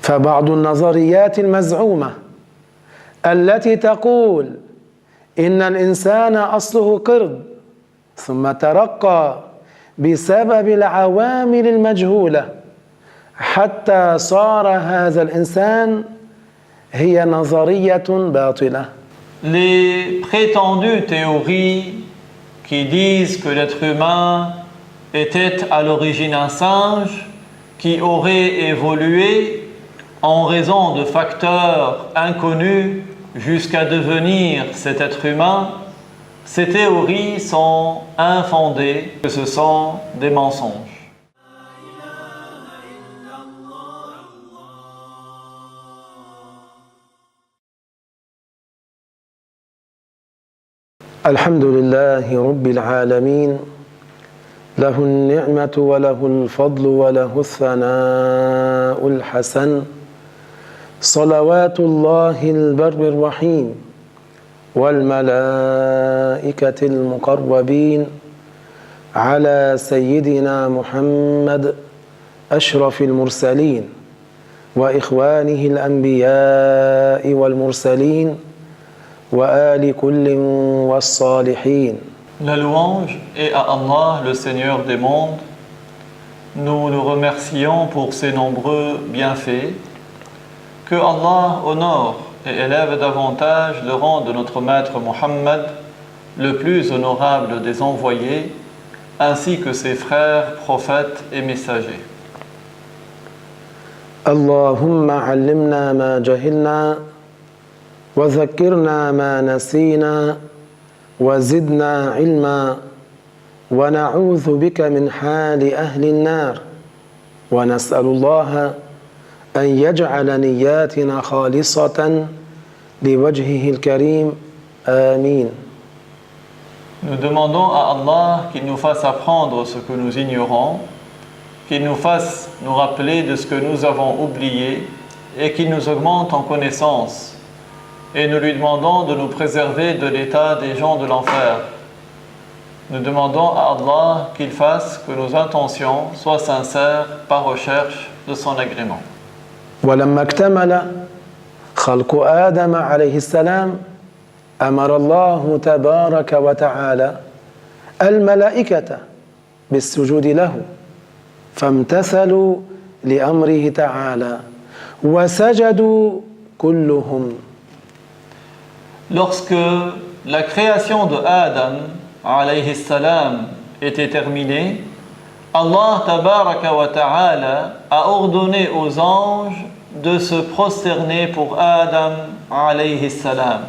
فبعض النظريات المزعومة التي تقول إن الإنسان أصله قرد ثم ترقى بسبب العوامل المجهولة حتى صار هذا الإنسان هي نظرية باطلة. Les prétendues théories qui disent que l'être humain était à l'origine un singe qui aurait évolué en raison de facteurs inconnus jusqu'à devenir cet être humain, ces théories sont infondées, que ce sont des mensonges. الحمد لله رب العالمين له النعمة وله الفضل وله الثناء الحسن صلوات الله البر الرحيم والملائكة المقربين على سيدنا محمد أشرف المرسلين وإخوانه الأنبياء والمرسلين وآل كل والصالحين. La louange est à Allah, le Seigneur des mondes. Nous le remercions pour ses nombreux bienfaits. Que Allah honore et élève davantage le rang de notre maître Muhammad, le plus honorable des envoyés, ainsi que ses frères, prophètes et messagers. Allahumma allimna ma jahilna wa dhakkirna ma nasina wa zidna ilma wa na'udhu bika min hali ahli an-nar wa nas'alullaha أن يجعل نياتنا خالصة لوجهه الكريم آمين. Nous demandons à Allah qu'il nous fasse apprendre ce que nous ignorons, qu'il nous fasse nous rappeler de ce que nous avons oublié et qu'il nous augmente en connaissance. Et nous lui demandons de nous préserver de l'état des gens de l'enfer. Nous demandons à Allah qu'il fasse que nos intentions soient sincères par recherche de son agrément. ولما اكتمل خلق آدم عليه السلام أمر الله تبارك وتعالى الملائكة بالسجود له فامتثلوا لأمره تعالى وسجدوا كلهم. Lorsque la création de Adam alayhi salam était terminée, Allah tabaraka wa ta'ala a ordonné aux anges de se prosterner pour Adam alayhi salam.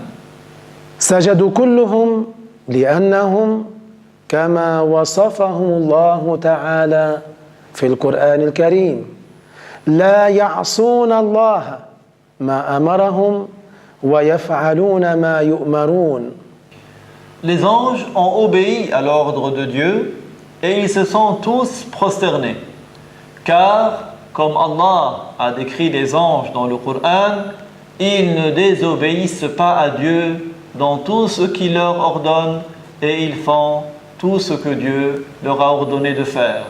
سجدوا كلهم لأنهم كما وصفهم الله تعالى في القرآن الكريم لا يعصون الله ما أمرهم ويفعلون ما يؤمرون. Les anges ont obéi à l'ordre de Dieu et ils se sont tous prosternés. Car, comme Allah a décrit les anges dans le Coran, ils ne désobéissent pas à Dieu dans tout ce qu'il leur ordonne et ils font tout ce que Dieu leur a ordonné de faire.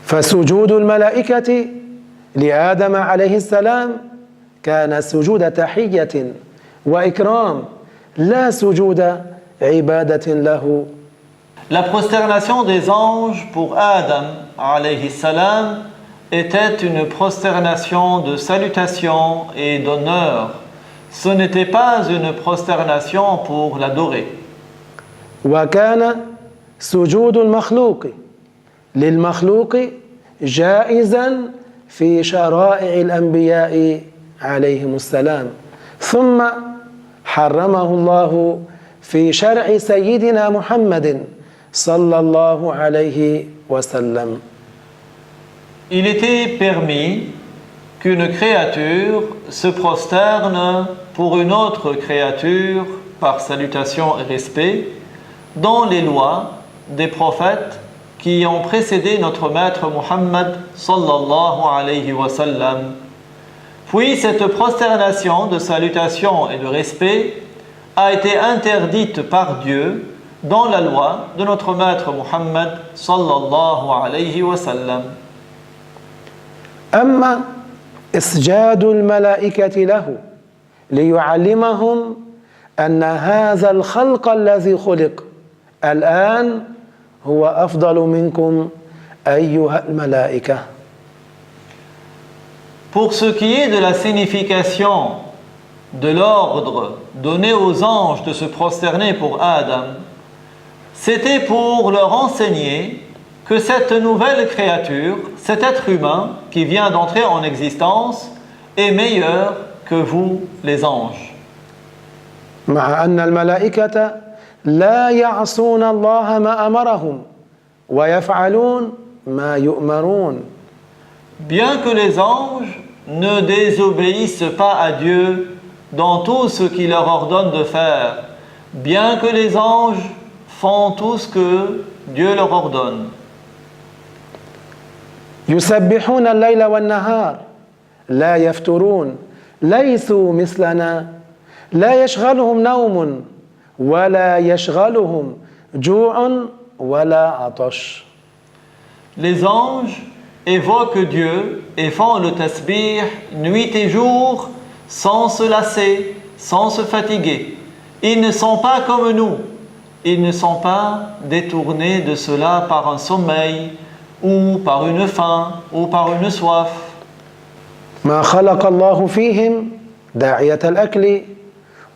فسجود الملائكة لآدم عليه السلام كان سجود تحية وإكرام لا سجود عبادة له. La prosternation des anges pour Adam alayhi salam était une prosternation de salutation et d'honneur. Ce n'était pas une prosternation pour l'adorer. وكان سجود المخلوق للمخلوق جائزا في شرائع الأنبياء عليهم السلام ثم حرمه الله في شرع سيدنا محمد صلى الله عليه وسلم. Il était permis qu'une créature se prosterne pour une autre créature par salutation et respect dans les lois des prophètes qui ont précédé notre maître Muhammad sallallahu alayhi wa sallam. Puis cette prosternation de salutation et de respect a été interdite par Dieu dans la loi de notre maître Muhammad sallallahu alayhi wa sallam. أما إسجاد الملائكة له ليعلمهم أن هذا الخلق الذي خلق الآن هو أفضل منكم أيها الملائكة. Pour ce qui est de la signification de l'ordre donné aux anges de se prosterner pour Adam, c'était pour leur enseigner que cette nouvelle créature, cet être humain qui vient d'entrer en existence, est meilleur que vous, les anges. مع أن الملائكة لا يعصون الله ما أمرهم ويفعلون ما يؤمرون. Bien que les anges ne désobéissent pas à Dieu dans tout ce qu'il leur ordonne de faire, bien que les anges font tout ce que Dieu leur ordonne. يسبحون الليل والنهار لا يفترون ليسوا مثلنا لا يشغلهم نوم ولا يشغلهم جوع ولا عطش. Les anges évoquent Dieu et font le tasbih nuit et jour sans se lasser, sans se fatiguer. Ils ne sont pas comme nous. Ils ne sont pas détournés de cela par un sommeil ou par une faim ou par une soif. ما خلق الله فيهم داعية الأكل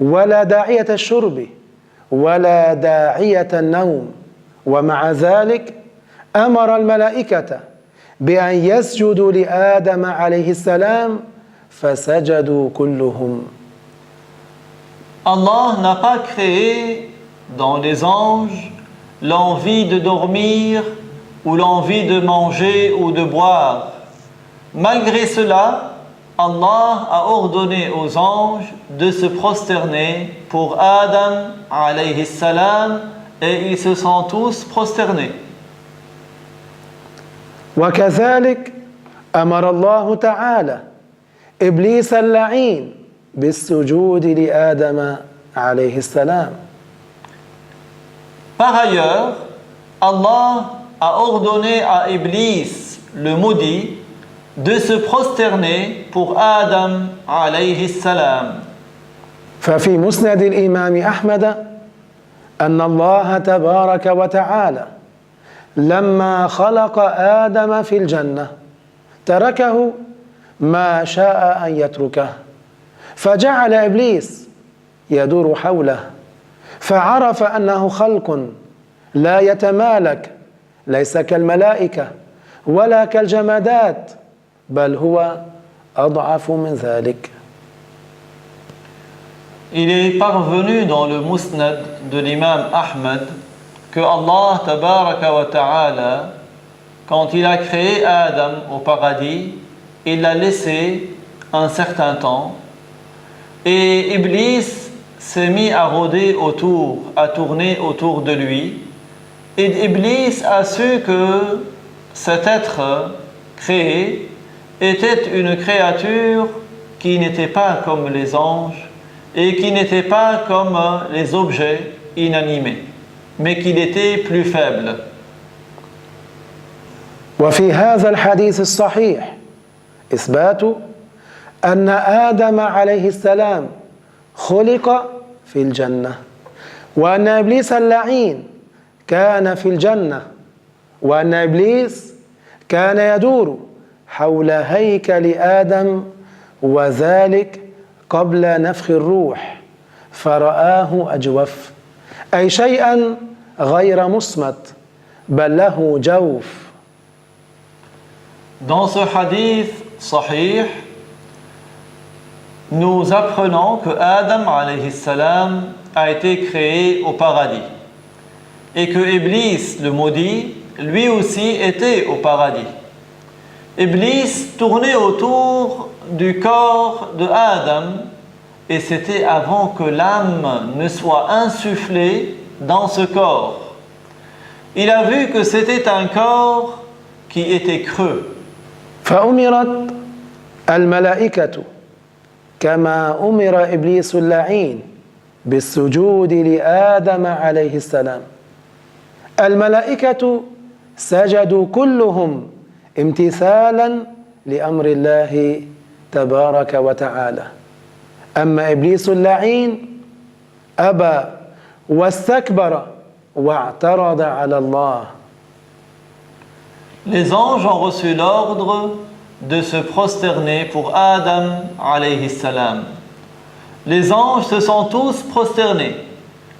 ولا داعية الشرب ولا داعية النوم ومع ذلك أمر الملائكة بأن يسجدوا لآدم عليه السلام فسجدوا كلهم. Allah n'a pas créé dans les anges l'envie de dormir ou l'envie de manger ou de boire. Malgré cela, Allah a ordonné aux anges de se prosterner pour Adam alayhi salam et ils se sont tous prosternés. وكذلك أمر الله تعالى إبليس اللعين بالسجود لآدم عليه السلام. Par ailleurs, Allah a ordonné à Iblis, le maudit, de se prosterner pour Adam alayhi salam. ففي مسند الإمام أحمد أن الله تبارك وتعالى لما خلق آدم في الجنة تركه ما شاء أن يتركه فجعل إبليس يدور حوله فعرف أنه خلق لا يتمالك ليس كالملائكة ولا كالجمادات بل هو أضعف من ذلك. Il est parvenu dans le musnad de l'imam Ahmad que Allah tabaraka wa ta'ala, quand il a créé Adam au paradis, il l'a laissé un certain temps et Iblis s'est mis à rôder autour, à tourner autour de lui, et Iblis a su que cet être créé était une créature qui n'était pas comme les anges et qui n'était pas comme les objets inanimés, mais qu'il était plus faible. وفي هذا الحديث الصحيح إثبات أن آدم عليه السلام خلق في الجنة وأن إبليس اللعين كان في الجنة وأن إبليس كان يدور حول هيكل آدم وذلك قبل نفخ الروح فرآه أجوف أي شيئا غير مصمت بل له جوف. Dans ce hadith sahih, nous apprenons que Adam alayhi salam a été créé au paradis et que Iblis, le maudit, lui aussi était au paradis. Iblis tournait autour du corps de Adam et c'était avant que l'âme ne soit insufflée dans ce corps. il a vu que c'était un corps qui était creux. فأمرت الملائكة كما أمر إبليس اللعين بالسجود لآدم عليه السلام. الملائكة سجدوا كلهم امتثالا لأمر الله تبارك وتعالى. أما إبليس اللعين أبى واستكبر واعترض على الله. Les anges ont reçu l'ordre de se prosterner pour Adam alayhi salam. Les anges se sont tous prosternés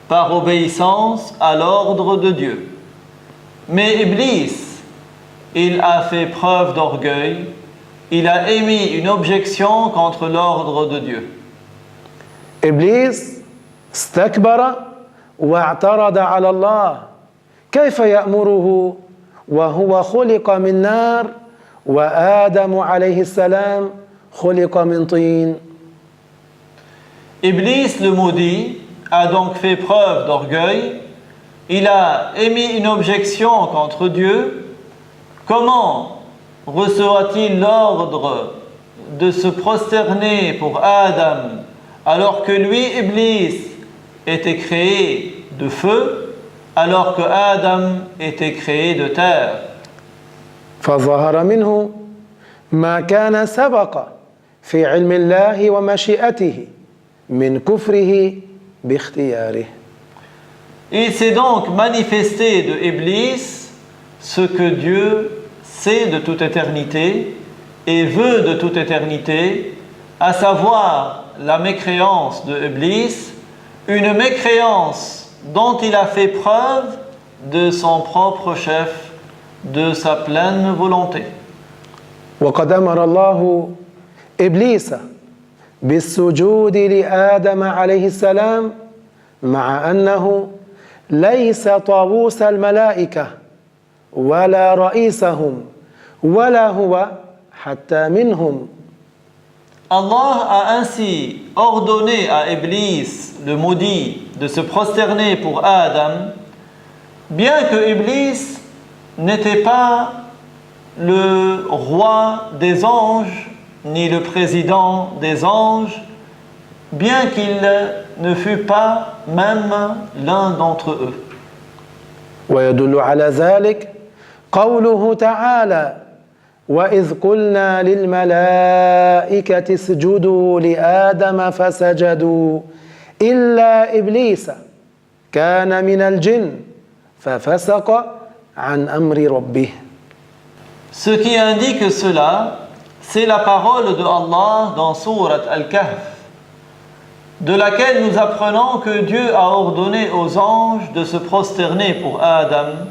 par obéissance à l'ordre de Dieu. Mais Iblis, il a fait preuve d'orgueil, il a émis une objection contre l'ordre de Dieu. إبليس استكبر واعترض على الله. كيف يأمره وهو خلق من نار وآدم عليه السلام خلق من طين؟ Iblis, le maudit, a donc fait preuve d'orgueil. Il a émis une objection contre Dieu. Comment recevra-t-il l'ordre de se prosterner pour Adam alors que lui, Iblis, était créé de feu, alors que Adam était créé de terre? فظهر منه ما كان سبق في علم الله ومشيئته من كفره باختياره. Il s'est donc manifesté de Iblis ce que Dieu sait de toute éternité et veut de toute éternité, à savoir la mécréance de Iblis, une mécréance dont il a fait preuve de son propre chef, de sa pleine volonté. وقد أمر الله إبليس بالسجود لآدم عليه السلام مع أنه ليس طاووس الملائكة ولا رئيسهم ولا هو حتى منهم. Allah a ainsi ordonné à Iblis, le maudit, de se prosterner pour Adam, bien que Iblis n'était pas le roi des anges, ni le président des anges, bien qu'il ne fût pas même l'un d'entre eux. ويدل على ذلك قوله تعالى: وإذ قلنا للملائكة اسجدوا لآدم فسجدوا إلا إبليس كان من الجن ففسق عن أمر ربه. Ce qui indique cela, c'est la parole de Allah dans Sourate Al-Kahf, de laquelle nous apprenons que Dieu a ordonné aux anges de se prosterner pour Adam,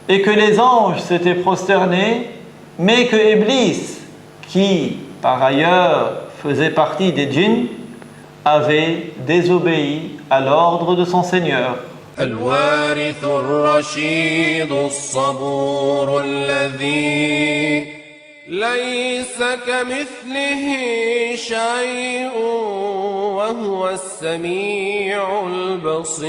et que les anges s'étaient prosternés, mais que Iblis, qui par ailleurs faisait partie des djinns, avait désobéi à l'ordre de son Seigneur. الوارث الرشيد الصبور الذي ليس كمثله شيء وهو السميع البصير.